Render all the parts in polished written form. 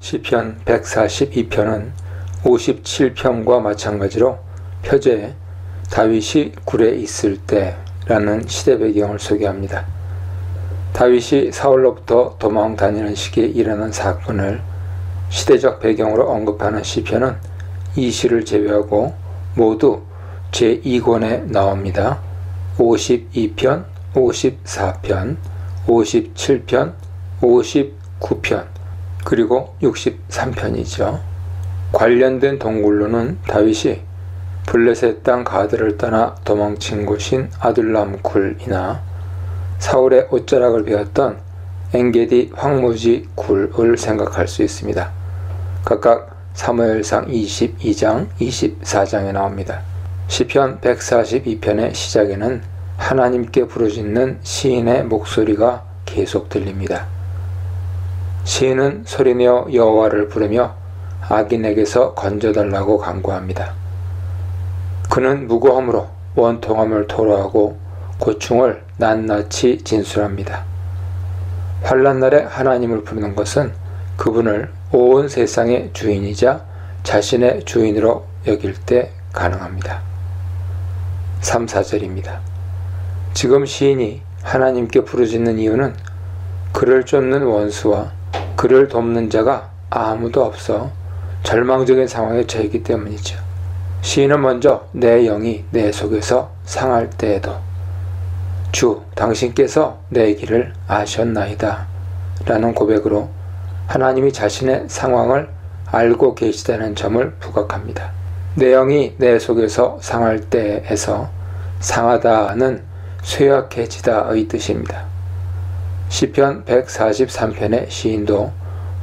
시편 142편은 57편과 마찬가지로 표제에 다윗이 굴에 있을 때라는 시대 배경을 소개합니다. 다윗이 사울로부터 도망 다니는 시기에 일어난 사건을 시대적 배경으로 언급하는 시편은 이 시를 제외하고 모두 제2권에 나옵니다. 52편, 54편, 57편, 59편, 그리고 63편이죠. 관련된 동굴로는 다윗이 블레셋 땅 가드를 떠나 도망친 곳인 아둘람 굴이나 사울의 옷자락을 베었던 엔게디 황무지 굴을 생각할 수 있습니다. 각각 사무엘상 22장, 24장에 나옵니다. 시편 142편의 시작에는 하나님께 부르짖는 시인의 목소리가 계속 들립니다. 시인은 소리내어 여호와를 부르며 악인에게서 건져달라고 간구합니다. 그는 무고함으로 원통함을 토로하고 고충을 낱낱이 진술합니다. 환난날에 하나님을 부르는 것은 그분을 온 세상의 주인이자 자신의 주인으로 여길 때 가능합니다. 3, 4절입니다. 지금 시인이 하나님께 부르짖는 이유는 그를 쫓는 원수와 그를 돕는 자가 아무도 없어 절망적인 상황에 처했기 때문이죠. 시인은 먼저 내 영이 내 속에서 상할 때에도 주 당신께서 내 길을 아셨나이다 라는 고백으로 하나님이 자신의 상황을 알고 계시다는 점을 부각합니다. 내 영이 내 속에서 상할 때에서 상하다는 쇠약해지다의 뜻입니다. 시편 143편의 시인도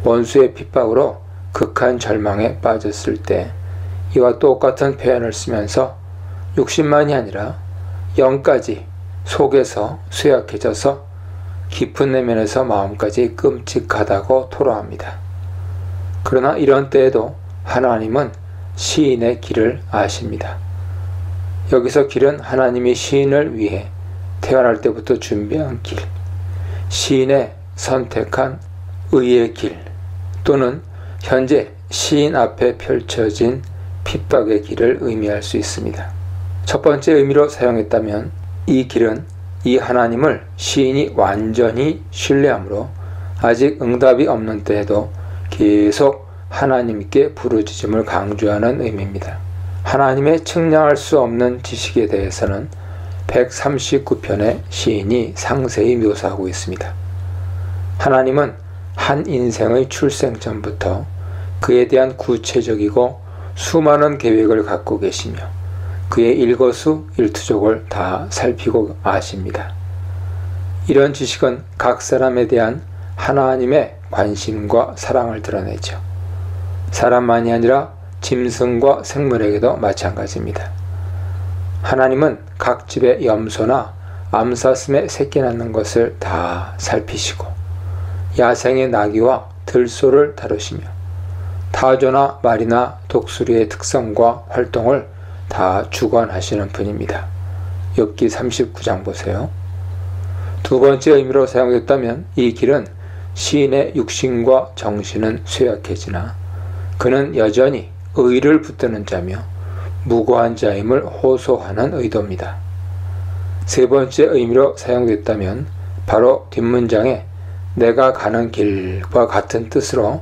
원수의 핍박으로 극한 절망에 빠졌을 때 이와 똑같은 표현을 쓰면서 육신만이 아니라 영까지 속에서 쇠약해져서 깊은 내면에서 마음까지 끔찍하다고 토로합니다. 그러나 이런 때에도 하나님은 시인의 길을 아십니다. 여기서 길은 하나님이 시인을 위해 태어날 때부터 준비한 길, 시인의 선택한 의의 길, 또는 현재 시인 앞에 펼쳐진 핍박의 길을 의미할 수 있습니다. 첫 번째 의미로 사용했다면 이 길은 이 하나님을 시인이 완전히 신뢰하므로 아직 응답이 없는 때에도 계속 하나님께 부르짖음을 강조하는 의미입니다. 하나님의 측량할 수 없는 지식에 대해서는 139편의 시인이 상세히 묘사하고 있습니다. 하나님은 한 인생의 출생 전부터 그에 대한 구체적이고 수많은 계획을 갖고 계시며 그의 일거수일투족을 다 살피고 아십니다. 이런 지식은 각 사람에 대한 하나님의 관심과 사랑을 드러내죠. 사람만이 아니라 짐승과 생물에게도 마찬가지입니다. 하나님은 각 집의 염소나 암사슴에 새끼 낳는 것을 다 살피시고 야생의 나귀와 들소를 다루시며 타조나 말이나 독수리의 특성과 활동을 다 주관하시는 분입니다. 욥기 39장 보세요. 두 번째 의미로 사용됐다면 이 길은 시인의 육신과 정신은 쇠약해지나 그는 여전히 의를 붙드는 자며 무고한 자임을 호소하는 의도입니다. 세 번째 의미로 사용됐다면 바로 뒷문장에 내가 가는 길과 같은 뜻으로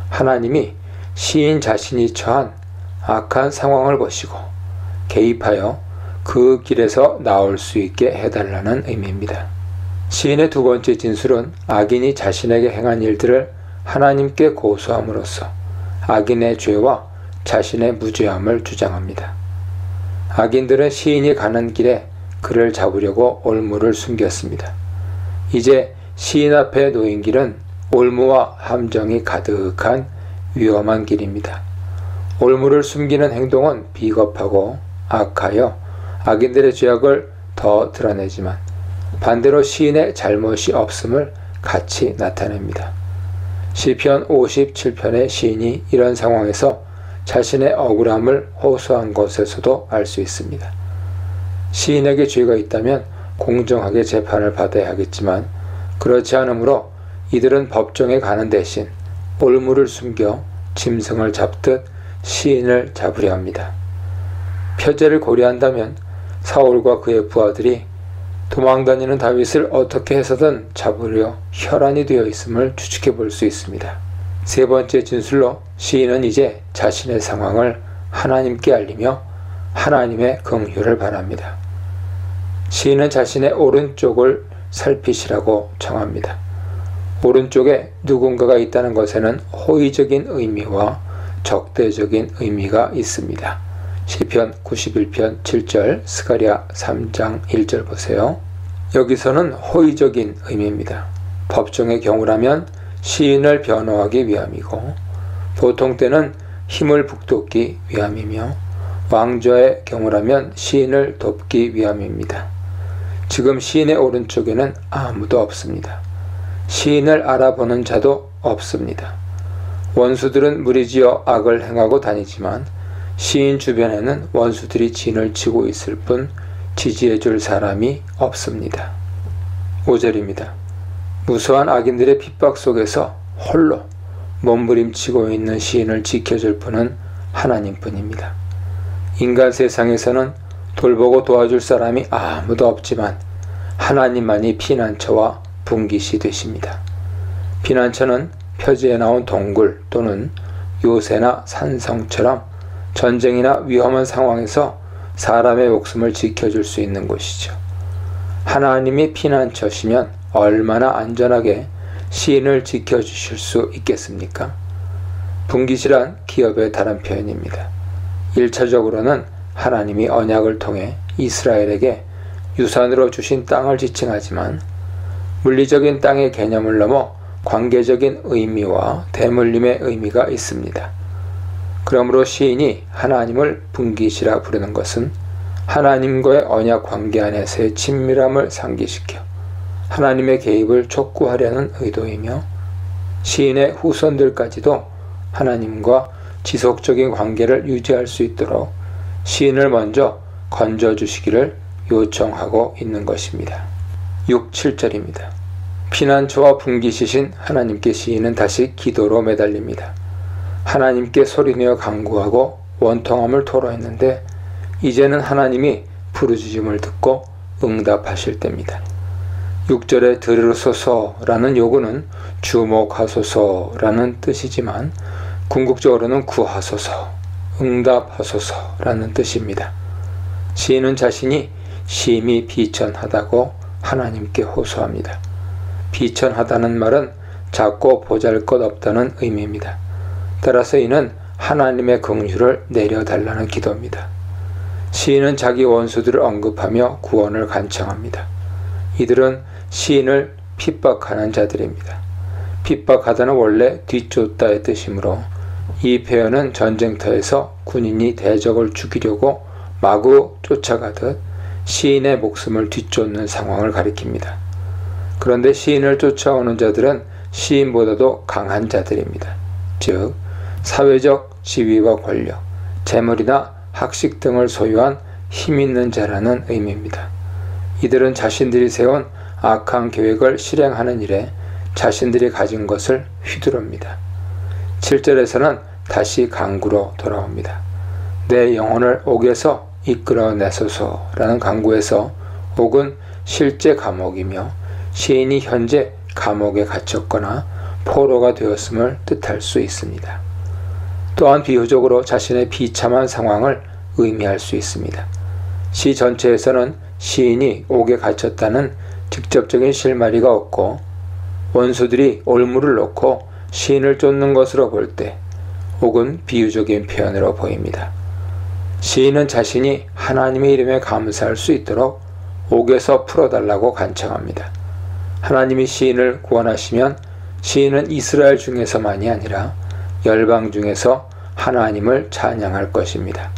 하나님이 시인 자신이 처한 악한 상황을 보시고 개입하여 그 길에서 나올 수 있게 해달라는 의미입니다. 시인의 두 번째 진술은 악인이 자신에게 행한 일들을 하나님께 고소함으로써 악인의 죄와 자신의 무죄함을 주장합니다. 악인들은 시인이 가는 길에 그를 잡으려고 올무를 숨겼습니다. 이제 시인 앞에 놓인 길은 올무와 함정이 가득한 위험한 길입니다. 올무를 숨기는 행동은 비겁하고 악하여 악인들의 죄악을 더 드러내지만 반대로 시인의 잘못이 없음을 같이 나타냅니다. 시편 57편의 시인이 이런 상황에서 자신의 억울함을 호소한 것에서도 알 수 있습니다. 시인에게 죄가 있다면 공정하게 재판을 받아야 하겠지만 그렇지 않으므로 이들은 법정에 가는 대신 올무를 숨겨 짐승을 잡듯 시인을 잡으려 합니다. 표제를 고려한다면 사울과 그의 부하들이 도망다니는 다윗을 어떻게 해서든 잡으려 혈안이 되어 있음을 추측해 볼 수 있습니다. 세 번째 진술로 시인은 이제 자신의 상황을 하나님께 알리며 하나님의 긍휼을 바랍니다. 시인은 자신의 오른쪽을 살피시라고 청합니다. 오른쪽에 누군가가 있다는 것에는 호의적인 의미와 적대적인 의미가 있습니다. 시편 91편 7절, 스가랴 3장 1절 보세요. 여기서는 호의적인 의미입니다. 법정의 경우라면 시인을 변호하기 위함이고, 보통 때는 힘을 북돋기 위함이며, 왕좌의 경우라면 시인을 돕기 위함입니다. 지금 시인의 오른쪽에는 아무도 없습니다. 시인을 알아보는 자도 없습니다. 원수들은 무리지어 악을 행하고 다니지만 시인 주변에는 원수들이 진을 치고 있을 뿐 지지해 줄 사람이 없습니다. 5절입니다. 무수한 악인들의 핍박 속에서 홀로 몸부림치고 있는 시인을 지켜줄 분은 하나님뿐입니다. 인간 세상에서는 돌보고 도와줄 사람이 아무도 없지만 하나님만이 피난처와 분깃이 되십니다. 피난처는 표지에 나온 동굴 또는 요새나 산성처럼 전쟁이나 위험한 상황에서 사람의 목숨을 지켜줄 수 있는 곳이죠. 하나님이 피난처시면 얼마나 안전하게 시인을 지켜주실 수 있겠습니까? 분깃이란 기업의 다른 표현입니다. 1차적으로는 하나님이 언약을 통해 이스라엘에게 유산으로 주신 땅을 지칭하지만 물리적인 땅의 개념을 넘어 관계적인 의미와 대물림의 의미가 있습니다. 그러므로 시인이 하나님을 분깃이라 부르는 것은 하나님과의 언약 관계 안에서의 친밀함을 상기시켜 하나님의 개입을 촉구하려는 의도이며, 시인의 후손들까지도 하나님과 지속적인 관계를 유지할 수 있도록 시인을 먼저 건져주시기를 요청하고 있는 것입니다. 6, 7절입니다. 피난처와 분깃이신 하나님께 시인은 다시 기도로 매달립니다. 하나님께 소리내어 간구하고 원통함을 토로했는데 이제는 하나님이 부르짖음을 듣고 응답하실 때입니다. 6절에 들으소서라는 요구는 주목하소서라는 뜻이지만 궁극적으로는 구하소서, 응답하소서라는 뜻입니다. 시인은 자신이 심히 비천하다고 하나님께 호소합니다. 비천하다는 말은 작고 보잘것없다는 의미입니다. 따라서 이는 하나님의 긍휼을 내려달라는 기도입니다. 시인은 자기 원수들을 언급하며 구원을 간청합니다. 이들은 시인을 핍박하는 자들입니다. 핍박하다는 원래 뒤쫓다의 뜻이므로 이 표현은 전쟁터에서 군인이 대적을 죽이려고 마구 쫓아가듯 시인의 목숨을 뒤쫓는 상황을 가리킵니다. 그런데 시인을 쫓아오는 자들은 시인보다도 강한 자들입니다. 즉, 사회적 지위와 권력, 재물이나 학식 등을 소유한 힘있는 자라는 의미입니다. 이들은 자신들이 세운 악한 계획을 실행하는 일에 자신들이 가진 것을 휘두릅니다. 7절에서는 다시 간구로 돌아옵니다. 내 영혼을 옥에서 이끌어내소서라는 간구에서 옥은 실제 감옥이며 시인이 현재 감옥에 갇혔거나 포로가 되었음을 뜻할 수 있습니다. 또한 비유적으로 자신의 비참한 상황을 의미할 수 있습니다. 시 전체에서는 시인이 옥에 갇혔다는 직접적인 실마리가 없고 원수들이 올무를 놓고 시인을 쫓는 것으로 볼 때 옥은 비유적인 표현으로 보입니다. 시인은 자신이 하나님의 이름에 감사할 수 있도록 옥에서 풀어달라고 간청합니다. 하나님이 시인을 구원하시면 시인은 이스라엘 중에서만이 아니라 열방 중에서 하나님을 찬양할 것입니다.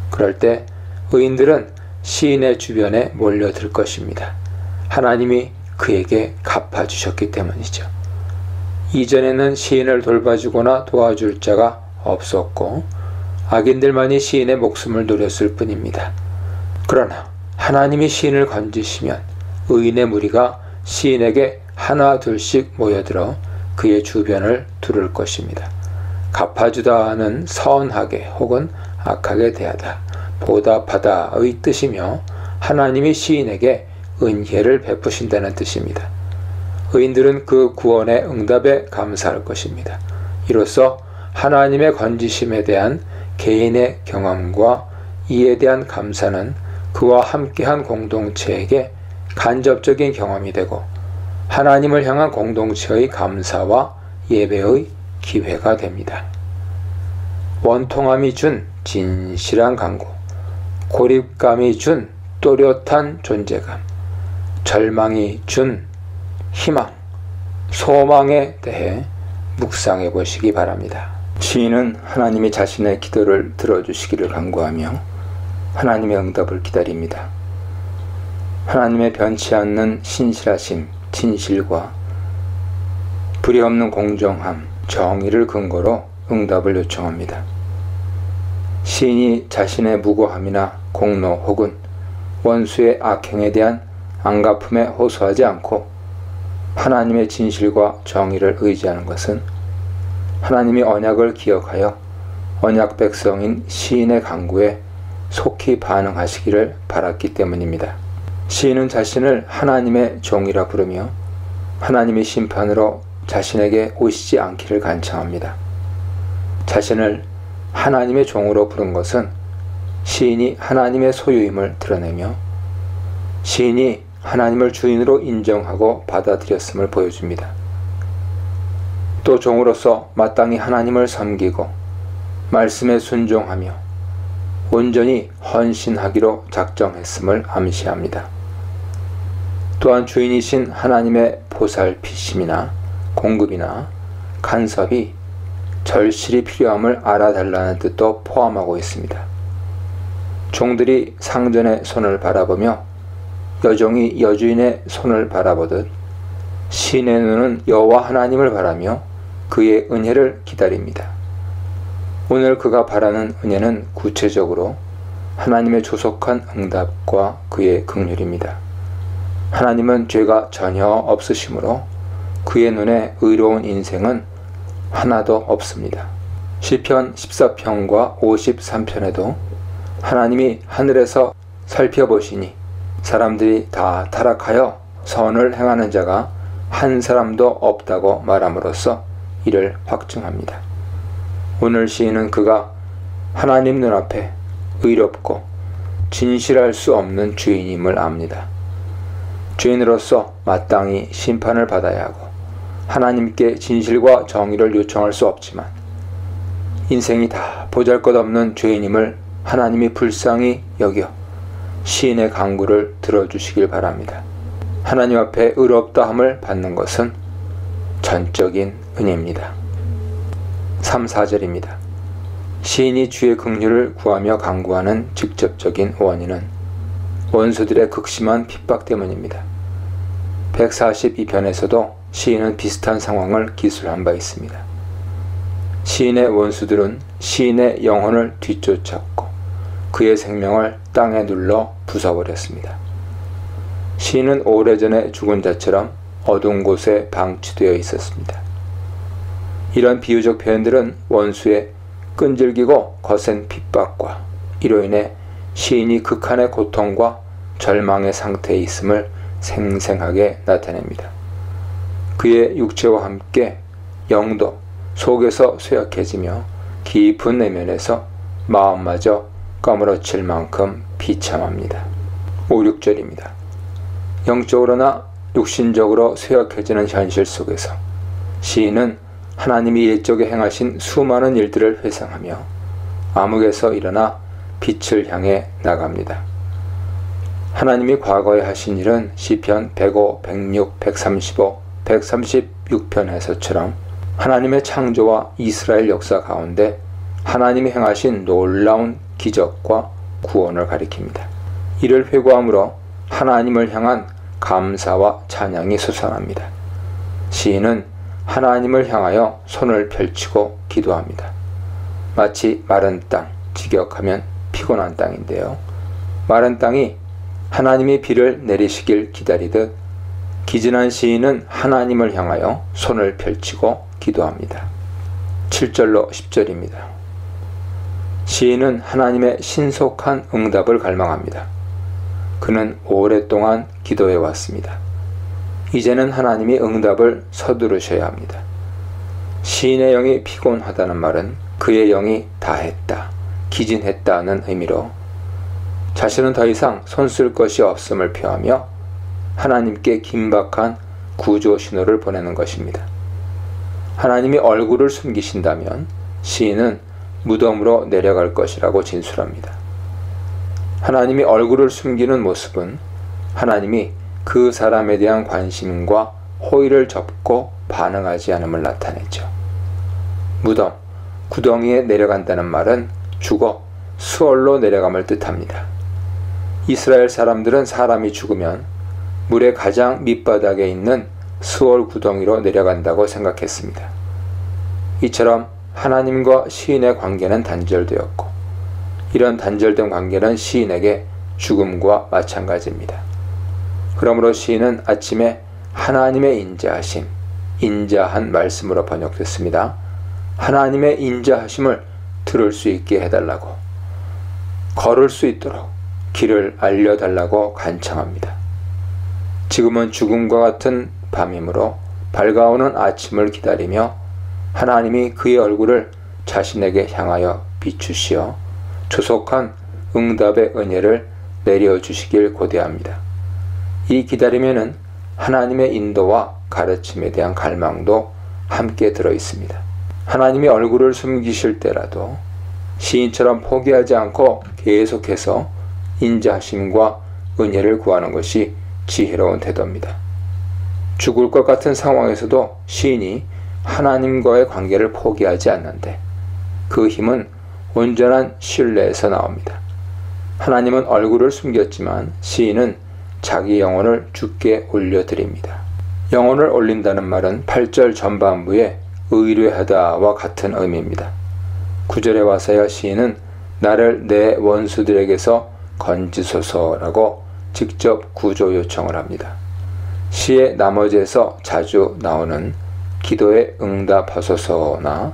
그럴 때 의인들은 시인의 주변에 몰려들 것입니다. 하나님이 그에게 갚아주셨기 때문이죠. 이전에는 시인을 돌봐주거나 도와줄 자가 없었고 악인들만이 시인의 목숨을 노렸을 뿐입니다. 그러나 하나님이 시인을 건지시면 의인의 무리가 시인에게 하나 둘씩 모여들어 그의 주변을 두를 것입니다. 갚아주다는 선하게 혹은 악하게 대하다, 보답하다의 뜻이며 하나님이 시인에게 은혜를 베푸신다는 뜻입니다. 의인들은 그 구원의 응답에 감사할 것입니다. 이로써 하나님의 건지심에 대한 개인의 경험과 이에 대한 감사는 그와 함께한 공동체에게 간접적인 경험이 되고 하나님을 향한 공동체의 감사와 예배의 기회가 됩니다. 원통함이 준 진실한 간구, 고립감이 준 또렷한 존재감, 절망이 준 희망, 소망에 대해 묵상해 보시기 바랍니다. 시인은 하나님이 자신의 기도를 들어주시기를 간구하며 하나님의 응답을 기다립니다. 하나님의 변치 않는 신실하심, 진실과 불의없는 공정함, 정의를 근거로 응답을 요청합니다. 시인이 자신의 무고함이나 공로 혹은 원수의 악행에 대한 안갚음에 호소하지 않고 하나님의 진실과 정의를 의지하는 것은 하나님이 언약을 기억하여 언약 백성인 시인의 간구에 속히 반응하시기를 바랐기 때문입니다. 시인은 자신을 하나님의 종이라 부르며 하나님의 심판으로 자신에게 오시지 않기를 간청합니다. 자신을 하나님의 종으로 부른 것은 시인이 하나님의 소유임을 드러내며 시인이 하나님을 주인으로 인정하고 받아들였음을 보여줍니다. 또 종으로서 마땅히 하나님을 섬기고 말씀에 순종하며 온전히 헌신하기로 작정했음을 암시합니다. 또한 주인이신 하나님의 보살피심이나 공급이나 간섭이 절실히 필요함을 알아달라는 뜻도 포함하고 있습니다. 종들이 상전의 손을 바라보며 여종이 여주인의 손을 바라보듯 시인의 눈은 여호와 하나님을 바라며 그의 은혜를 기다립니다. 오늘 그가 바라는 은혜는 구체적으로 하나님의 조속한 응답과 그의 긍휼입니다. 하나님은 죄가 전혀 없으시므로 그의 눈에 의로운 인생은 하나도 없습니다. 시편 14편과 53편에도 하나님이 하늘에서 살펴보시니 사람들이 다 타락하여 선을 행하는 자가 한 사람도 없다고 말함으로써 이를 확증합니다. 오늘 시인은 그가 하나님 눈앞에 의롭고 진실할 수 없는 주인임을 압니다. 주인으로서 마땅히 심판을 받아야 하고 하나님께 진실과 정의를 요청할 수 없지만 인생이 다 보잘것없는 죄인임을 하나님이 불쌍히 여겨 시인의 간구를 들어주시길 바랍니다. 하나님 앞에 의롭다함을 받는 것은 전적인 은혜입니다. 3, 4절입니다. 시인이 주의 긍휼을 구하며 간구하는 직접적인 원인은 원수들의 극심한 핍박 때문입니다. 142편에서도 시인은 비슷한 상황을 기술한 바 있습니다. 시인의 원수들은 시인의 영혼을 뒤쫓았고 그의 생명을 땅에 눌러 부숴버렸습니다. 시인은 오래전에 죽은 자처럼 어두운 곳에 방치되어 있었습니다. 이런 비유적 표현들은 원수의 끈질기고 거센 핍박과 이로 인해 시인이 극한의 고통과 절망의 상태에 있음을 생생하게 나타냅니다. 그의 육체와 함께 영도 속에서 쇠약해지며 깊은 내면에서 마음마저 까무러칠 만큼 비참합니다. 5, 6절입니다. 영적으로나 육신적으로 쇠약해지는 현실 속에서 시인은 하나님이 옛적에 행하신 수많은 일들을 회상하며 암흑에서 일어나 빛을 향해 나갑니다. 하나님이 과거에 하신 일은 시편 105, 106, 135, 136편에서처럼 하나님의 창조와 이스라엘 역사 가운데 하나님이 행하신 놀라운 기적과 구원을 가리킵니다. 이를 회고함으로 하나님을 향한 감사와 찬양이 솟아납니다. 시인은 하나님을 향하여 손을 펼치고 기도합니다. 마치 마른 땅, 직역하면 피곤한 땅인데요. 마른 땅이 하나님이 비를 내리시길 기다리듯 기진한 시인은 하나님을 향하여 손을 펼치고 기도합니다. 7절로 10절입니다. 시인은 하나님의 신속한 응답을 갈망합니다. 그는 오랫동안 기도해 왔습니다. 이제는 하나님이 응답을 서두르셔야 합니다. 시인의 영이 피곤하다는 말은 그의 영이 다했다, 기진했다는 의미로 자신은 더 이상 손쓸 것이 없음을 표하며 하나님께 긴박한 구조 신호를 보내는 것입니다. 하나님이 얼굴을 숨기신다면 시인은 무덤으로 내려갈 것이라고 진술합니다. 하나님이 얼굴을 숨기는 모습은 하나님이 그 사람에 대한 관심과 호의를 접고 반응하지 않음을 나타내죠. 무덤, 구덩이에 내려간다는 말은 죽어 수월로 내려감을 뜻합니다. 이스라엘 사람들은 사람이 죽으면 물의 가장 밑바닥에 있는 수월 구덩이로 내려간다고 생각했습니다. 이처럼 하나님과 시인의 관계는 단절되었고 이런 단절된 관계는 시인에게 죽음과 마찬가지입니다. 그러므로 시인은 아침에 하나님의 인자하심, 인자한 말씀으로 번역됐습니다. 하나님의 인자하심을 들을 수 있게 해달라고, 걸을 수 있도록 길을 알려달라고 간청합니다. 지금은 죽음과 같은 밤이므로 밝아오는 아침을 기다리며 하나님이 그의 얼굴을 자신에게 향하여 비추시어 조속한 응답의 은혜를 내려주시길 고대합니다. 이 기다림에는 하나님의 인도와 가르침에 대한 갈망도 함께 들어 있습니다. 하나님이 얼굴을 숨기실 때라도 시인처럼 포기하지 않고 계속해서 인자하심과 은혜를 구하는 것이 지혜로운 태도입니다. 죽을 것 같은 상황에서도 시인이 하나님과의 관계를 포기하지 않는데 그 힘은 온전한 신뢰에서 나옵니다. 하나님은 얼굴을 숨겼지만 시인은 자기 영혼을 주께 올려드립니다. 영혼을 올린다는 말은 8절 전반부에 의뢰하다와 같은 의미입니다. 9절에 와서야 시인은 나를 내 원수들에게서 건지소서라고 직접 구조 요청을 합니다. 시의 나머지에서 자주 나오는 기도에 응답하소서나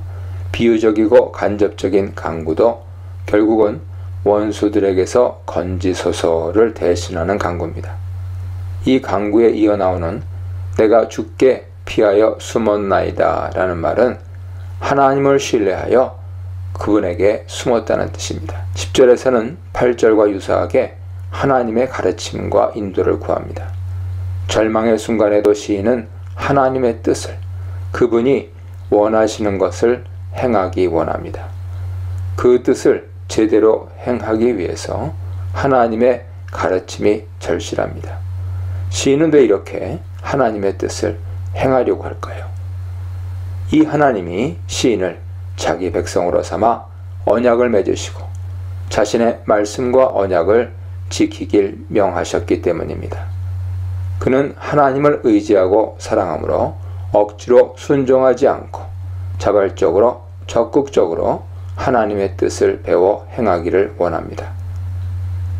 비유적이고 간접적인 간구도 결국은 원수들에게서 건지소서를 대신하는 간구입니다. 이 간구에 이어 나오는 내가 주께 피하여 숨었나이다 라는 말은 하나님을 신뢰하여 그분에게 숨었다는 뜻입니다. 10절에서는 8절과 유사하게 하나님의 가르침과 인도를 구합니다. 절망의 순간에도 시인은 하나님의 뜻을, 그분이 원하시는 것을 행하기 원합니다. 그 뜻을 제대로 행하기 위해서 하나님의 가르침이 절실합니다. 시인은 왜 이렇게 하나님의 뜻을 행하려고 할까요? 이 하나님이 시인을 자기 백성으로 삼아 언약을 맺으시고 자신의 말씀과 언약을 지키길 명하셨기 때문입니다. 그는 하나님을 의지하고 사랑하므로 억지로 순종하지 않고 자발적으로 적극적으로 하나님의 뜻을 배워 행하기를 원합니다.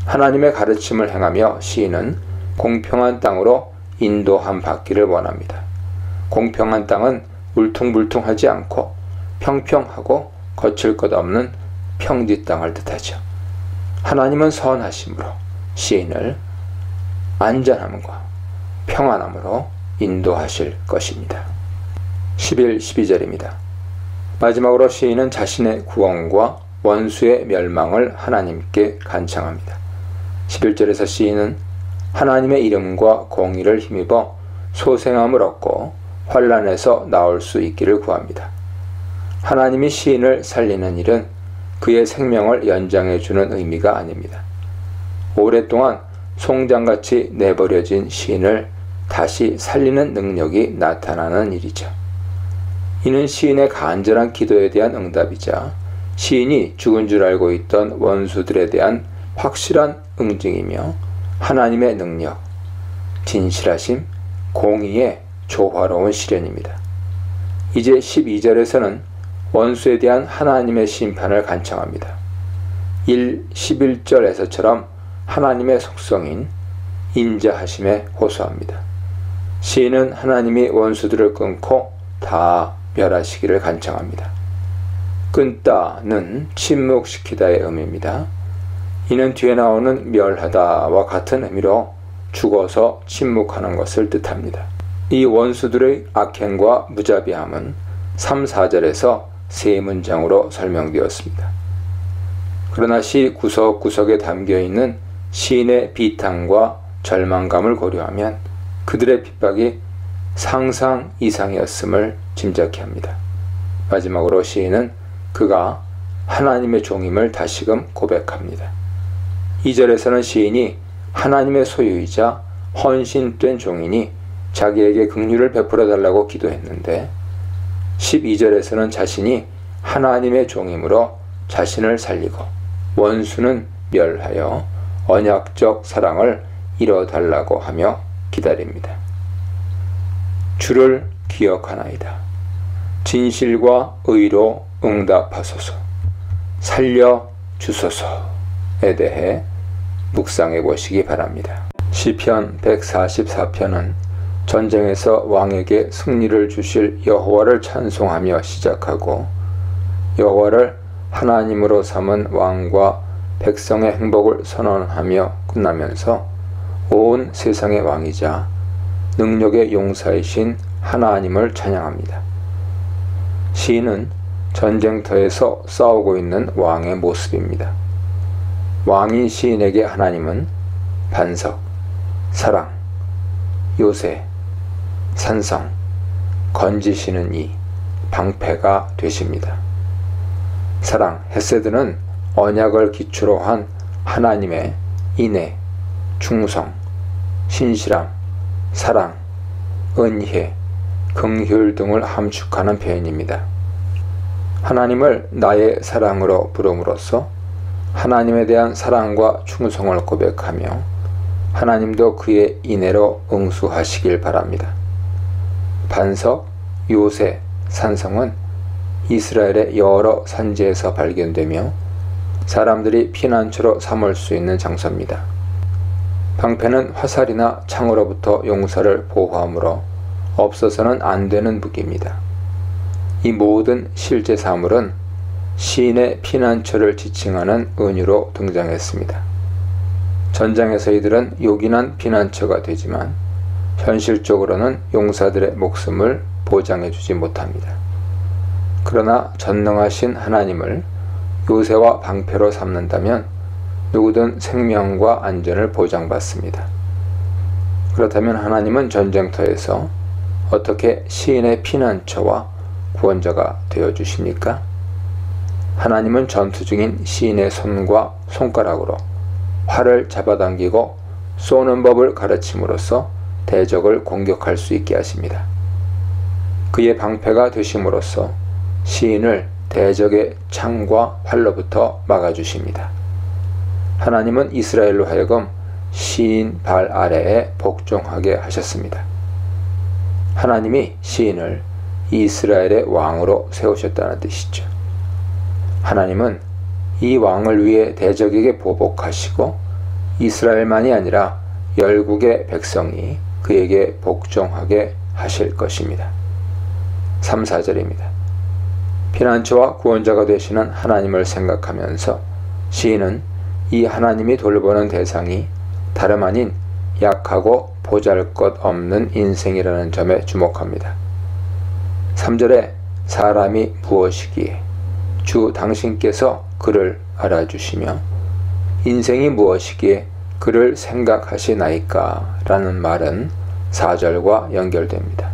하나님의 가르침을 행하며 시인은 공평한 땅으로 인도함 받기를 원합니다. 공평한 땅은 울퉁불퉁하지 않고 평평하고 거칠 것 없는 평지 땅을 뜻하죠. 하나님은 선하심으로 시인을 안전함과 평안함으로 인도하실 것입니다. 11, 12절입니다. 마지막으로 시인은 자신의 구원과 원수의 멸망을 하나님께 간청합니다. 11절에서 시인은 하나님의 이름과 공의를 힘입어 소생함을 얻고 환난에서 나올 수 있기를 구합니다. 하나님이 시인을 살리는 일은 그의 생명을 연장해 주는 의미가 아닙니다. 오랫동안 송장같이 내버려진 시인을 다시 살리는 능력이 나타나는 일이죠. 이는 시인의 간절한 기도에 대한 응답이자 시인이 죽은 줄 알고 있던 원수들에 대한 확실한 응징이며 하나님의 능력, 진실하심, 공의의 조화로운 실현입니다. 이제 12절에서는 원수에 대한 하나님의 심판을 간청합니다. 11절에서처럼 하나님의 속성인 인자하심에 호소합니다. 시인은 하나님이 원수들을 끊고 다 멸하시기를 간청합니다. 끊다는 침묵시키다의 의미입니다. 이는 뒤에 나오는 멸하다와 같은 의미로 죽어서 침묵하는 것을 뜻합니다. 이 원수들의 악행과 무자비함은 3, 4절에서 세 문장으로 설명되었습니다. 그러나 시 구석구석에 담겨있는 시인의 비탄과 절망감을 고려하면 그들의 핍박이 상상 이상이었음을 짐작케 합니다. 마지막으로 시인은 그가 하나님의 종임을 다시금 고백합니다. 2절에서는 시인이 하나님의 소유이자 헌신된 종이니 자기에게 긍휼을 베풀어 달라고 기도했는데 12절에서는 자신이 하나님의 종임으로 자신을 살리고 원수는 멸하여 언약적 사랑을 이뤄달라고 하며 기다립니다. 주를 기억하나이다. 진실과 의로 응답하소서. 살려주소서에 대해 묵상해 보시기 바랍니다. 시편 144편은 전쟁에서 왕에게 승리를 주실 여호와를 찬송하며 시작하고 여호와를 하나님으로 삼은 왕과 백성의 행복을 선언하며 끝나면서 온 세상의 왕이자 능력의 용사이신 하나님을 찬양합니다. 시인은 전쟁터에서 싸우고 있는 왕의 모습입니다. 왕인 시인에게 하나님은 반석, 사랑, 요새, 산성, 건지시는 이, 방패가 되십니다. 사랑, 헤세드는 언약을 기초로 한 하나님의 인애, 충성, 신실함, 사랑, 은혜, 긍휼 등을 함축하는 표현입니다. 하나님을 나의 사랑으로 부름으로써 하나님에 대한 사랑과 충성을 고백하며 하나님도 그의 인애로 응수하시길 바랍니다. 반석, 요새, 산성은 이스라엘의 여러 산지에서 발견되며 사람들이 피난처로 삼을 수 있는 장소입니다. 방패는 화살이나 창으로부터 용사를 보호하므로 없어서는 안 되는 무기입니다. 이 모든 실제 사물은 시인의 피난처를 지칭하는 은유로 등장했습니다. 전장에서 이들은 요긴한 피난처가 되지만 현실적으로는 용사들의 목숨을 보장해주지 못합니다. 그러나 전능하신 하나님을 요새와 방패로 삼는다면 누구든 생명과 안전을 보장받습니다. 그렇다면 하나님은 전쟁터에서 어떻게 시인의 피난처와 구원자가 되어주십니까? 하나님은 전투 중인 시인의 손과 손가락으로 활을 잡아당기고 쏘는 법을 가르침으로써 대적을 공격할 수 있게 하십니다. 그의 방패가 되심으로써 시인을 대적의 창과 활로부터 막아주십니다. 하나님은 이스라엘로 하여금 시인 발 아래에 복종하게 하셨습니다. 하나님이 시인을 이스라엘의 왕으로 세우셨다는 뜻이죠. 하나님은 이 왕을 위해 대적에게 보복하시고 이스라엘만이 아니라 열국의 백성이 그에게 복종하게 하실 것입니다. 3, 4절입니다. 피난처와 구원자가 되시는 하나님을 생각하면서 시인은 이 하나님이 돌보는 대상이 다름 아닌 약하고 보잘것없는 인생이라는 점에 주목합니다. 3절에 사람이 무엇이기에 주 당신께서 그를 알아주시며 인생이 무엇이기에 그를 생각하시나이까 라는 말은 4절과 연결됩니다.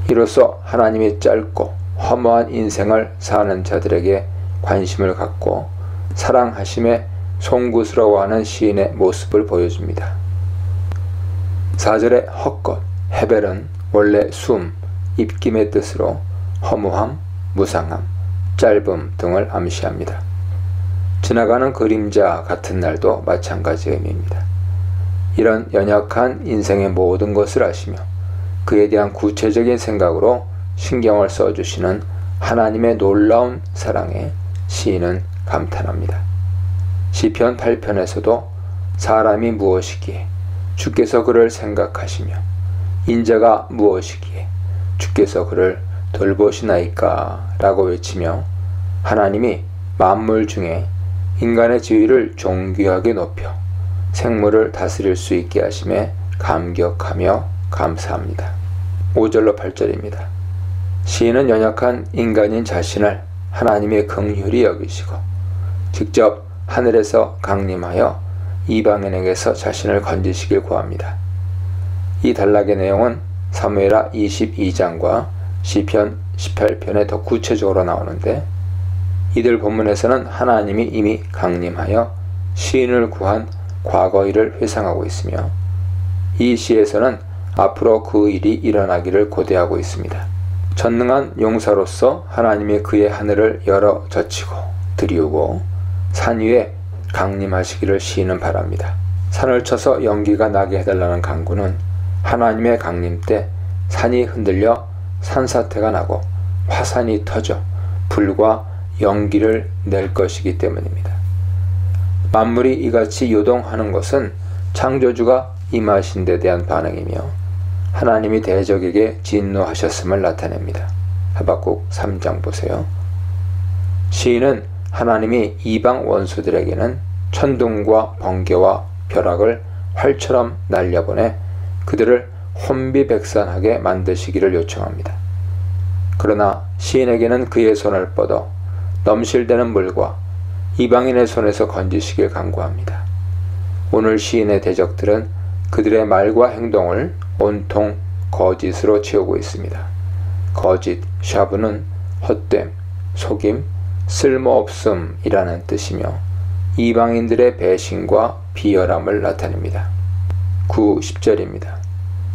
이로써 하나님이 짧고 허무한 인생을 사는 자들에게 관심을 갖고 사랑하심에 송구스러워하는 시인의 모습을 보여줍니다. 4절의 헛것, 헤벨은 원래 숨, 입김의 뜻으로 허무함, 무상함, 짧음 등을 암시합니다. 지나가는 그림자 같은 날도 마찬가지 의미입니다. 이런 연약한 인생의 모든 것을 아시며 그에 대한 구체적인 생각으로 신경을 써주시는 하나님의 놀라운 사랑에 시인은 감탄합니다. 시편 8편에서도 사람이 무엇이기에 주께서 그를 생각하시며 인자가 무엇이기에 주께서 그를 돌보시나이까 라고 외치며 하나님이 만물 중에 인간의 지위를 존귀하게 높여 생물을 다스릴 수 있게 하심에 감격하며 감사합니다. 5절로 8절입니다. 시인은 연약한 인간인 자신을 하나님의 긍휼히 여기시고 직접 하늘에서 강림하여 이방인에게서 자신을 건지시길 구합니다. 이 단락의 내용은 사무엘하 22장과 시편 18편에 더 구체적으로 나오는데, 이들 본문에서는 하나님이 이미 강림하여 시인을 구한 과거 일을 회상하고 있으며, 이 시에서는 앞으로 그 일이 일어나기를 고대하고 있습니다. 전능한 용사로서 하나님이 그의 하늘을 열어 젖히고 들이우고 산 위에 강림하시기를 시인은 바랍니다. 산을 쳐서 연기가 나게 해달라는 간구는 하나님의 강림 때 산이 흔들려 산사태가 나고 화산이 터져 불과 연기를 낼 것이기 때문입니다. 만물이 이같이 요동하는 것은 창조주가 임하신 데 대한 반응이며 하나님이 대적에게 진노하셨음을 나타냅니다. 하박국 3장 보세요. 시인은 하나님이 이방 원수들에게는 천둥과 번개와 벼락을 활처럼 날려보내 그들을 혼비백산하게 만드시기를 요청합니다. 그러나 시인에게는 그의 손을 뻗어 넘실대는 물과 이방인의 손에서 건지시길 간구합니다. 오늘 시인의 대적들은 그들의 말과 행동을 온통 거짓으로 채우고 있습니다. 거짓, 샤브는 헛됨, 속임, 쓸모없음이라는 뜻이며 이방인들의 배신과 비열함을 나타냅니다. 9, 10절입니다.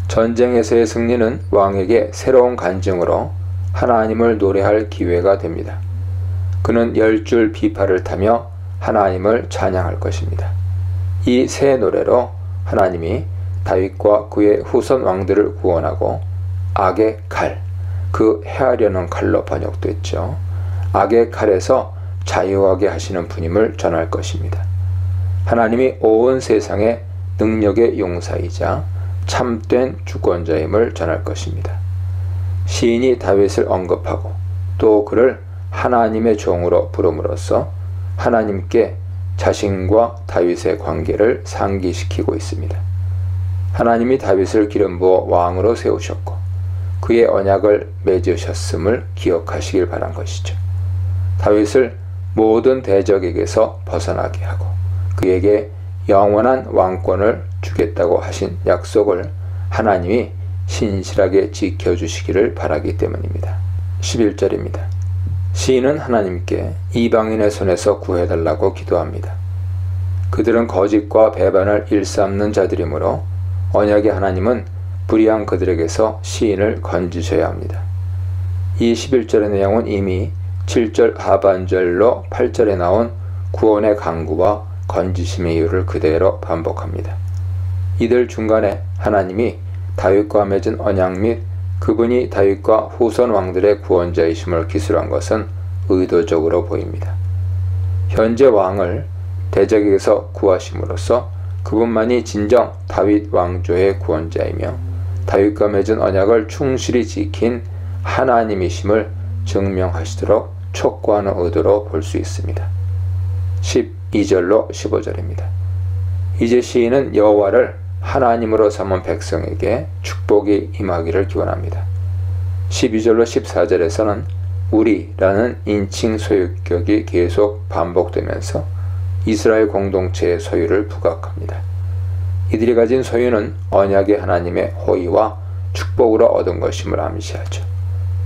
전쟁에서의 승리는 왕에게 새로운 간증으로 하나님을 노래할 기회가 됩니다. 그는 10줄 비파를 타며 하나님을 찬양할 것입니다. 이 새 노래로 하나님이 다윗과 그의 후손 왕들을 구원하고 악의 칼, 그 해하려는 칼로 번역됐죠. 악의 칼에서 자유하게 하시는 분임을 전할 것입니다. 하나님이 온 세상의 능력의 용사이자 참된 주권자임을 전할 것입니다. 시인이 다윗을 언급하고 또 그를 하나님의 종으로 부름으로써 하나님께 자신과 다윗의 관계를 상기시키고 있습니다. 하나님이 다윗을 기름 부어 왕으로 세우셨고 그의 언약을 맺으셨음을 기억하시길 바란 것이죠. 다윗을 모든 대적에게서 벗어나게 하고 그에게 영원한 왕권을 주겠다고 하신 약속을 하나님이 신실하게 지켜주시기를 바라기 때문입니다. 11절입니다. 시인은 하나님께 이방인의 손에서 구해달라고 기도합니다. 그들은 거짓과 배반을 일삼는 자들이므로 언약의 하나님은 불의한 그들에게서 시인을 건지셔야 합니다. 이 11절의 내용은 이미 7절 하반절로 8절에 나온 구원의 강구와 건지심의 이유를 그대로 반복합니다. 이들 중간에 하나님이 다윗과 맺은 언약 및 그분이 다윗과 후손 왕들의 구원자이심을 기술한 것은 의도적으로 보입니다. 현재 왕을 대적에게서 구하심으로써 그분만이 진정 다윗 왕조의 구원자이며 다윗과 맺은 언약을 충실히 지킨 하나님이심을 증명하시도록 촉구하는 의도로 볼 수 있습니다. 12절로 15절입니다. 이제 시인은 여호와를 하나님으로 삼은 백성에게 축복이 임하기를 기원합니다. 12절로 14절에서는 우리라는 인칭 소유격이 계속 반복되면서 이스라엘 공동체의 소유를 부각합니다. 이들이 가진 소유는 언약의 하나님의 호의와 축복으로 얻은 것임을 암시하죠.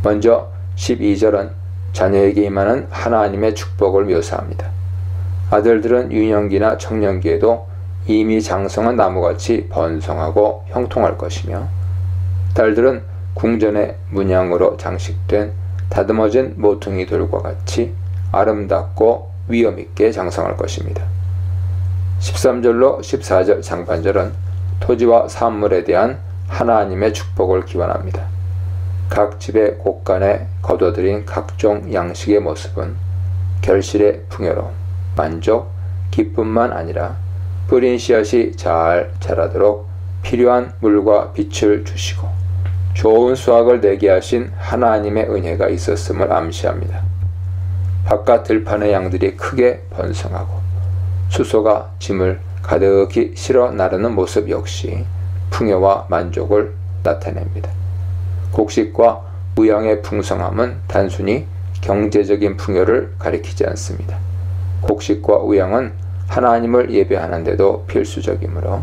먼저 12절은 자녀에게 임하는 하나님의 축복을 묘사합니다. 아들들은 유년기나 청년기에도 이미 장성한 나무같이 번성하고 형통할 것이며 딸들은 궁전의 문양으로 장식된 다듬어진 모퉁이 돌과 같이 아름답고 위엄있게 장성할 것입니다. 13절로 14절 상반절은 토지와 산물에 대한 하나님의 축복을 기원합니다. 각 집의 곳간에 거둬들인 각종 양식의 모습은 결실의 풍요로움, 만족, 기쁨만 아니라 뿌린 씨앗이 잘 자라도록 필요한 물과 빛을 주시고 좋은 수확을 내게 하신 하나님의 은혜가 있었음을 암시합니다. 바깥 들판의 양들이 크게 번성하고 수소가 짐을 가득히 실어 나르는 모습 역시 풍요와 만족을 나타냅니다. 곡식과 우양의 풍성함은 단순히 경제적인 풍요를 가리키지 않습니다. 곡식과 우양은 하나님을 예배하는데도 필수적이므로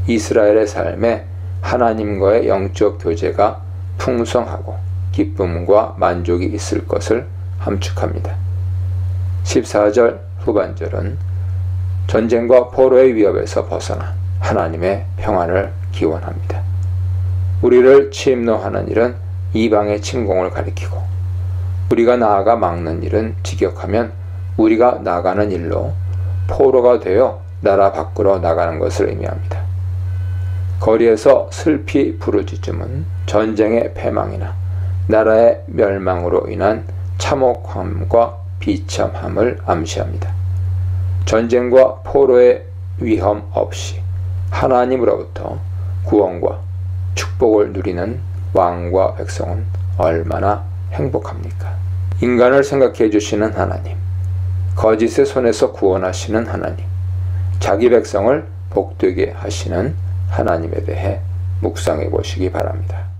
이스라엘의 삶에 하나님과의 영적 교제가 풍성하고 기쁨과 만족이 있을 것을 함축합니다. 14절 후반절은 전쟁과 포로의 위협에서 벗어나 하나님의 평안을 기원합니다. 우리를 침노하는 일은 이방의 침공을 가리키고 우리가 나아가 막는 일은 직역하면 우리가 나가는 일로 포로가 되어 나라 밖으로 나가는 것을 의미합니다. 거리에서 슬피 부르짖음은 전쟁의 패망이나 나라의 멸망으로 인한 참혹함과 비참함을 암시합니다. 전쟁과 포로의 위험 없이 하나님으로부터 구원과 축복을 누리는 왕과 백성은 얼마나 행복합니까? 인간을 생각해 주시는 하나님, 거짓의 손에서 구원하시는 하나님, 자기 백성을 복되게 하시는 하나님에 대해 묵상해 보시기 바랍니다.